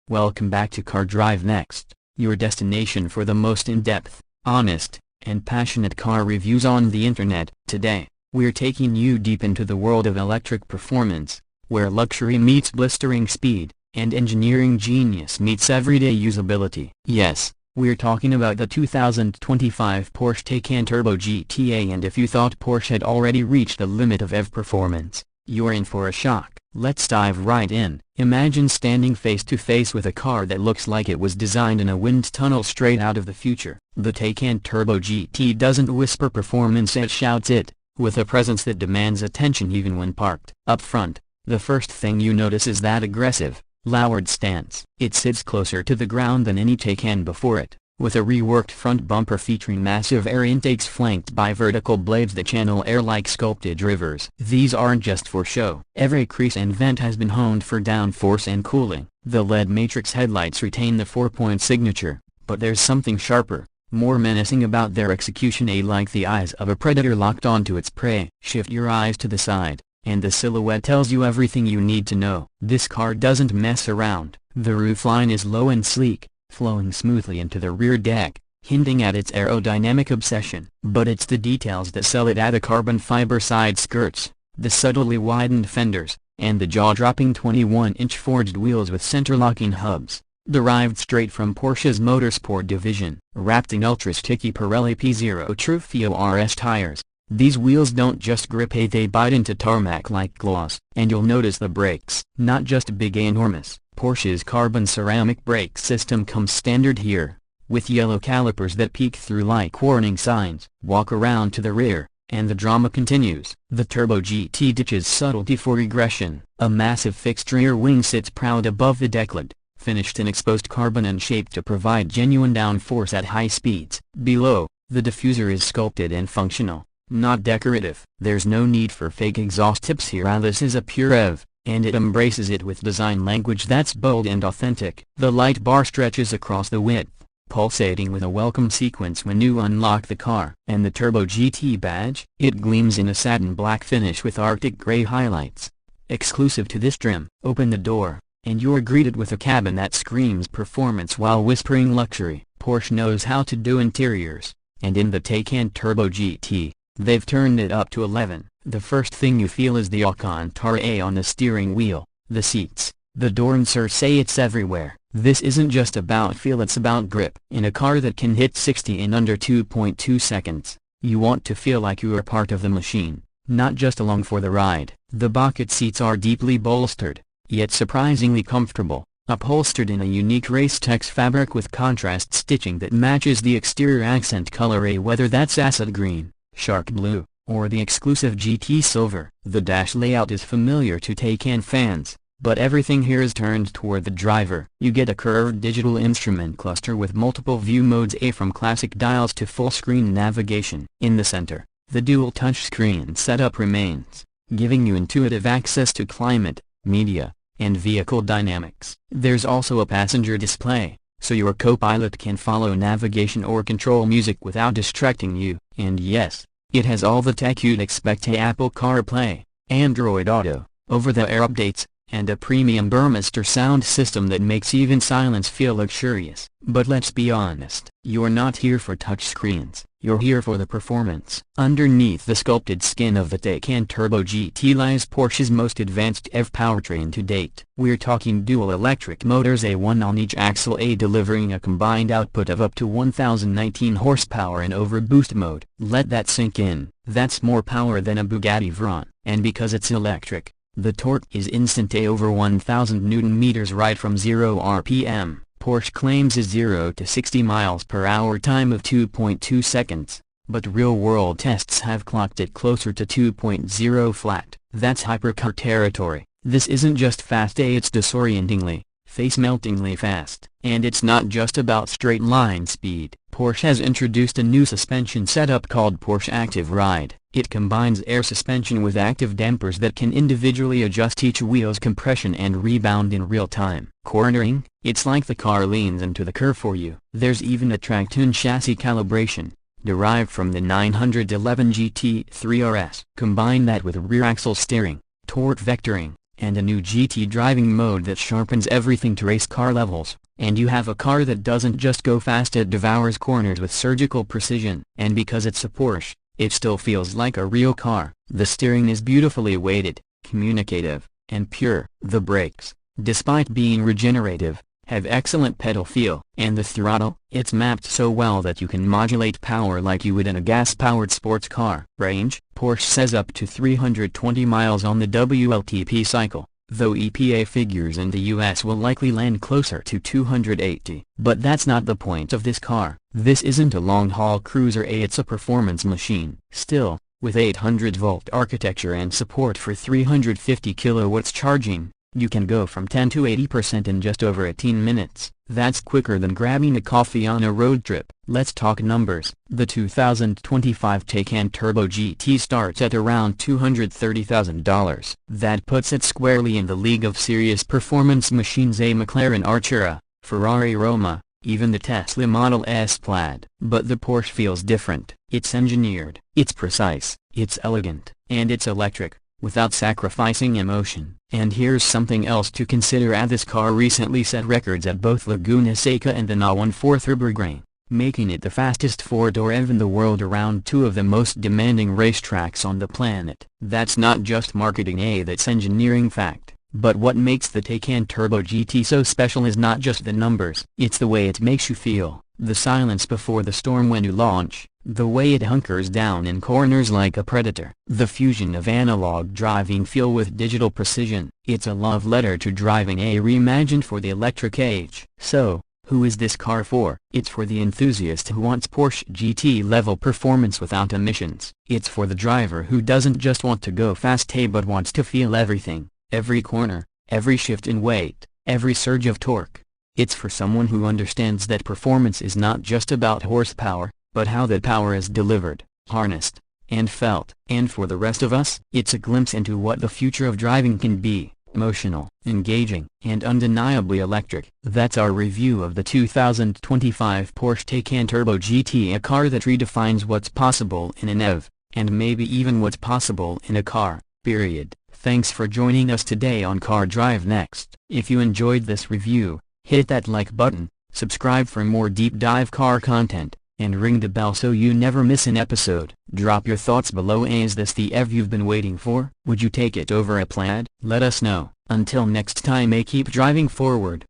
Welcome back to Car Drive Next, your destination for the most in-depth, honest, and passionate car reviews on the internet. Today, we're taking you deep into the world of electric performance, where luxury meets blistering speed, and engineering genius meets everyday usability. Yes, we're talking about the 2025 Porsche Taycan Turbo GT, and if you thought Porsche had already reached the limit of EV performance, you're in for a shock. Let's dive right in. Imagine standing face to face with a car that looks like it was designed in a wind tunnel straight out of the future. The Taycan Turbo GT doesn't whisper performance, it shouts it, with a presence that demands attention even when parked. Up front, the first thing you notice is that aggressive, lowered stance. It sits closer to the ground than any Taycan before it, with a reworked front bumper featuring massive air intakes flanked by vertical blades that channel air like sculpted rivers. These aren't just for show. Every crease and vent has been honed for downforce and cooling. The LED matrix headlights retain the 4-point signature, but there's something sharper, more menacing about their execution. Like the eyes of a predator locked onto its prey. Shift your eyes to the side, and the silhouette tells you everything you need to know. This car doesn't mess around. The roofline is low and sleek, flowing smoothly into the rear deck, hinting at its aerodynamic obsession. But it's the details that sell it. The carbon fiber side skirts, the subtly widened fenders, and the jaw-dropping 21-inch forged wheels with center-locking hubs, derived straight from Porsche's motorsport division. Wrapped in ultra-sticky Pirelli P0 Trufio RS tires, these wheels don't just grip, they bite into tarmac like gloss. And you'll notice the brakes. Not just big, enormous. Porsche's carbon ceramic brake system comes standard here, with yellow calipers that peek through like warning signs. Walk around to the rear, and the drama continues. The Turbo GT ditches subtlety for regression. A massive fixed rear wing sits proud above the decklid, finished in exposed carbon and shaped to provide genuine downforce at high speeds. Below, the diffuser is sculpted and functional, not decorative. There's no need for fake exhaust tips here. This is a pure EV, and it embraces it with design language that's bold and authentic. The light bar stretches across the width, pulsating with a welcome sequence when you unlock the car. And the Turbo GT badge? It gleams in a satin black finish with Arctic gray highlights, exclusive to this trim. Open the door, and you're greeted with a cabin that screams performance while whispering luxury. Porsche knows how to do interiors, and in the Taycan Turbo GT, they've turned it up to 11. The first thing you feel is the Alcantara on the steering wheel. The seats, the door inserts, it's everywhere. This isn't just about feel, it's about grip. In a car that can hit 60 in under 2.2 seconds, you want to feel like you are part of the machine, not just along for the ride. The bucket seats are deeply bolstered, yet surprisingly comfortable, upholstered in a unique Racetex fabric with contrast stitching that matches the exterior accent color, whether that's acid green, shark blue, or the exclusive GT silver. The dash layout is familiar to Taycan fans, but everything here is turned toward the driver. You get a curved digital instrument cluster with multiple view modes, from classic dials to full-screen navigation. In the center, the dual touchscreen setup remains, giving you intuitive access to climate, media, and vehicle dynamics. There's also a passenger display, so your co-pilot can follow navigation or control music without distracting you. And yes, it has all the tech you'd expect: Apple CarPlay, Android Auto, over-the-air updates, and a premium Burmester sound system that makes even silence feel luxurious. But let's be honest, you're not here for touchscreens, you're here for the performance. Underneath the sculpted skin of the Taycan Turbo GT lies Porsche's most advanced EV powertrain to date. We're talking dual electric motors, one on each axle, delivering a combined output of up to 1019 horsepower in overboost mode. Let that sink in. That's more power than a Bugatti Veyron. And because it's electric, the torque is instant, over 1000 Nm right from 0 RPM. Porsche claims a 0 to 60 miles per hour time of 2.2 seconds, but real-world tests have clocked it closer to 2.0 flat. That's hypercar territory. This isn't just fast, it's disorientingly, face-meltingly fast. And it's not just about straight-line speed. Porsche has introduced a new suspension setup called Porsche Active Ride. It combines air suspension with active dampers that can individually adjust each wheel's compression and rebound in real time. Cornering? It's like the car leans into the curve for you. There's even a track-tune chassis calibration, derived from the 911 GT3 RS. Combine that with rear axle steering, torque vectoring, and a new GT driving mode that sharpens everything to race car levels. And you have a car that doesn't just go fast, it devours corners with surgical precision. And because it's a Porsche, it still feels like a real car. The steering is beautifully weighted, communicative, and pure. The brakes, despite being regenerative, have excellent pedal feel. And the throttle, it's mapped so well that you can modulate power like you would in a gas-powered sports car. Range, Porsche says up to 320 miles on the WLTP cycle, though EPA figures in the US will likely land closer to 280. But that's not the point of this car. This isn't a long-haul cruiser, it's a performance machine. Still, with 800-volt architecture and support for 350 kilowatts charging, you can go from 10 to 80% in just over 18 minutes. That's quicker than grabbing a coffee on a road trip. Let's talk numbers. The 2025 Taycan Turbo GT starts at around $230,000. That puts it squarely in the league of serious performance machines: a McLaren Artura, Ferrari Roma, even the Tesla Model S Plaid. But the Porsche feels different. It's engineered, it's precise, it's elegant, and it's electric, without sacrificing emotion. And here's something else to consider: this car recently set records at both Laguna Seca and the Na 1/4 Nürburgring, making it the fastest four-door EV in the world around two of the most demanding racetracks on the planet. That's not just marketing, that's engineering fact. But what makes the Taycan Turbo GT so special is not just the numbers. It's the way it makes you feel, the silence before the storm when you launch, the way it hunkers down in corners like a predator, the fusion of analog driving feel with digital precision. It's a love letter to driving, reimagined for the electric age. So, who is this car for? It's for the enthusiast who wants Porsche GT-level performance without emissions. It's for the driver who doesn't just want to go fast, but wants to feel everything. Every corner, every shift in weight, every surge of torque. It's for someone who understands that performance is not just about horsepower, but how that power is delivered, harnessed, and felt. And for the rest of us, it's a glimpse into what the future of driving can be: emotional, engaging, and undeniably electric. That's our review of the 2025 Porsche Taycan Turbo GT, a car that redefines what's possible in an EV, and maybe even what's possible in a car, period. Thanks for joining us today on Car Drive Next. If you enjoyed this review, hit that like button, subscribe for more deep dive car content, and ring the bell so you never miss an episode. Drop your thoughts below. Is this the EV you've been waiting for? Would you take it over a Plaid? Let us know. Until next time, keep driving forward.